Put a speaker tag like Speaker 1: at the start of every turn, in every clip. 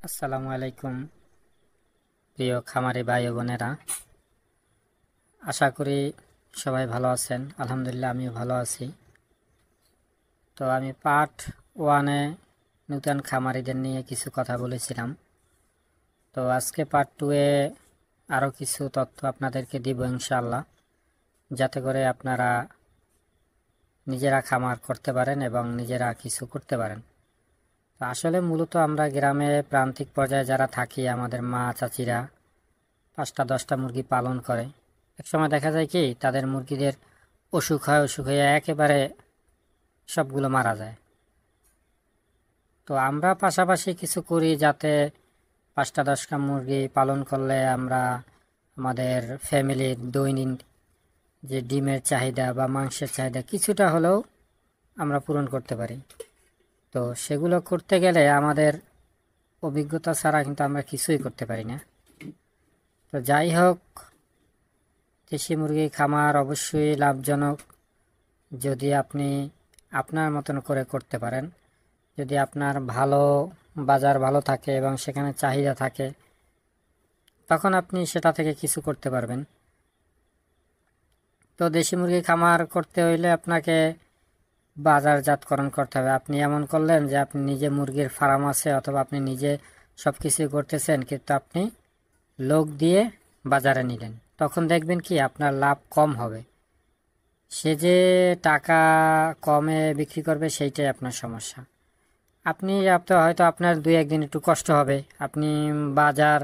Speaker 1: আসসালামু আলাইকুম প্রিয় খামারি ভাই ও বোনেরা, আশা করি সবাই ভালো আছেন। আলহামদুলিল্লাহ আমিও ভালো আছি। তো আমি পার্ট 1-এ নূতন খামারিদের নিয়ে কিছু কথা বলেছিলাম। তো আজকে পার্ট 2-এ আরও কিছু তথ্য আপনাদেরকে দিব ইনশাআল্লাহ, যাতে করে আপনারা নিজেরা খামার করতে পারেন এবং নিজেরা কিছু করতে পারেন। তো আসলে মূলত আমরা গ্রামে প্রান্তিক পর্যায়ে যারা থাকি, আমাদের মা চাচিরা 5টা-10টা মুরগি পালন করে। একসময় দেখা যায় কি তাদের মুরগিদের অসুখ হয়ে একেবারে সবগুলো মারা যায়। তো আমরা পাশাপাশি কিছু করি, যাতে 5টা-10টা মুরগি পালন করলে আমরা আমাদের ফ্যামিলির দৈনিক যে ডিমের চাহিদা বা মাংসের চাহিদা কিছুটা হলেও আমরা পূরণ করতে পারি। তো সেগুলো করতে গেলে আমাদের অভিজ্ঞতা ছাড়া কিন্তু আমরা কিছুই করতে পারি না। তো যাই হোক, দেশি মুরগি খামার অবশ্যই লাভজনক যদি আপনি আপনার মতন করে করতে পারেন। যদি আপনার বাজার ভালো থাকে এবং সেখানে চাহিদা থাকে, তখন আপনি সেটা থেকে কিছু করতে পারবেন। তো দেশি মুরগি খামার করতে হইলে আপনাকে বাজারজাতকরণ করতে হবে। আপনি এমন করলেন যে আপনি নিজে মুরগির ফার্ম আছে, অথবা আপনি নিজে সব কিছু করতেছেন, কিন্তু আপনি লোক দিয়ে বাজারে নিলেন, তখন দেখবেন কি আপনার লাভ কম হবে। সে যে টাকা কমে বিক্রি করবে, সেইটাই আপনার সমস্যা। আপনি হয়তো আপনার 2-1 দিন একটু কষ্ট হবে, আপনি বাজার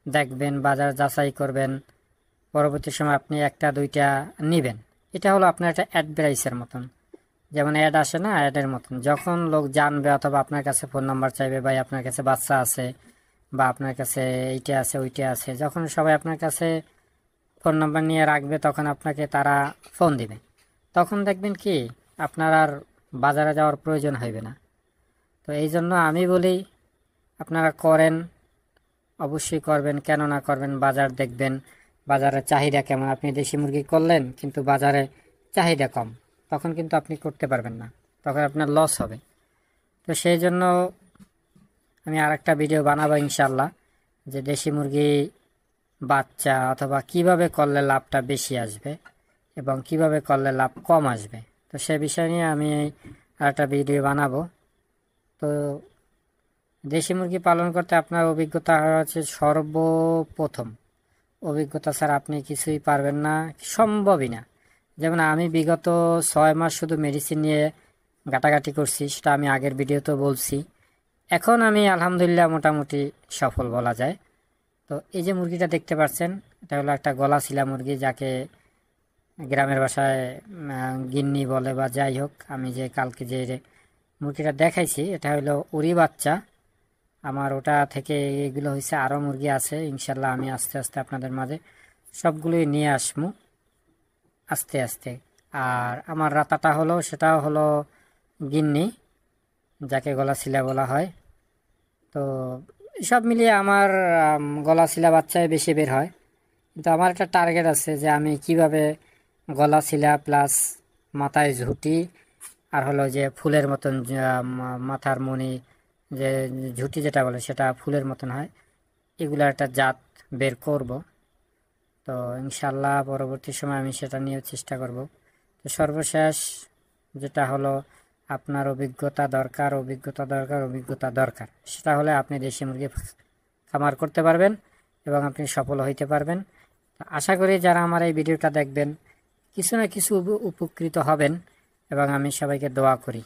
Speaker 1: দেখবেন, বাজার যাচাই করবেন, পরবর্তী সময় আপনি 1-2টা নেবেন। এটা হলো আপনার একটা অ্যাডভাইসের মতন, যেমন অ্যাড আসে না, অ্যাডের মতন। যখন লোক জানবে অথবা আপনার কাছে ফোন নাম্বার চাইবে, ভাই আপনার কাছে বাচ্চা আছে বা আপনার কাছে এইটা আছে ওইটা আছে, যখন সবাই আপনার কাছে ফোন নাম্বার নিয়ে রাখবে, তখন আপনাকে তারা ফোন দিবে। তখন দেখবেন কি আপনার আর বাজারে যাওয়ার প্রয়োজন হইবে না। তো এই জন্য আমি বলি, আপনারা করেন, অবশ্যই করবেন। কেন না করবেন? বাজার দেখবেন, বাজারের চাহিদা কেমন। আপনি দেশি মুরগি করলেন কিন্তু বাজারে চাহিদা কম, তখন কিন্তু আপনি করতে পারবেন না, তখন আপনার লস হবে। তো সেই জন্য আমি আরেকটা ভিডিও বানাবো ইনশাল্লাহ, যে দেশি মুরগি বাচ্চা অথবা কিভাবে করলে লাভটা বেশি আসবে এবং কিভাবে করলে লাভ কম আসবে। তো সে বিষয় নিয়ে আমি আরেকটা ভিডিও বানাবো। তো দেশি মুরগি পালন করতে আপনার অভিজ্ঞতা হচ্ছে সর্বপ্রথম। অভিজ্ঞতা ছাড়া আপনি কিছুই পারবেন না, সম্ভবই না। যেমন আমি বিগত 6 মাস শুধু মেডিসিন নিয়ে ঘাটাঘাটি করছি, সেটা আমি আগের ভিডিওতে বলছি। এখন আমি আলহামদুলিল্লাহ মোটামুটি সফল বলা যায়। তো এই যে মুরগিটা দেখতে পাচ্ছেন, এটা হলো একটা গলাশিলা মুরগি, যাকে গ্রামের ভাষায় গিন্নি বলে বা যাই হোক। আমি যে কালকে যে মুরগিটা দেখাইছি, এটা হলো উরি বাচ্চা। আমার ওটা থেকে এগুলো হয়েছে, আরও মুরগি আছে। ইনশাল্লাহ আমি আস্তে আস্তে আপনাদের মাঝে সবগুলোই নিয়ে আসবো আস্তে আস্তে। আর আমার রাতাটা হলো, সেটাও হলো গিন্নি, যাকে গলাশিলা বলা হয়। তো সব মিলিয়ে আমার গলাশিলা বাচ্চায় বেশি বের হয়। কিন্তু আমার একটা টার্গেট আছে, যে আমি কিভাবে গলাশিলা প্লাস মাথায় ঝুঁটি আর হলো যে ফুলের মতন মাথার মণি, যে ঝুঁটি যেটা বলে সেটা ফুলের মতন হয়, এগুলো একটা জাত বের করব। তো ইনশাল্লাহ পরবর্তী সময় আমি সেটা নিয়ে চেষ্টা করব। তো সর্বশেষ যেটা হলো, আপনার অভিজ্ঞতা দরকার, অভিজ্ঞতা দরকার। সেটা হলে আপনি দেশি মুরগি খামার করতে পারবেন এবং আপনি সফল হইতে পারবেন। আশা করি যারা আমার এই ভিডিওটা দেখবেন, কিছু না কিছু উপকৃত হবেন, এবং আমি সবাইকে দোয়া করি।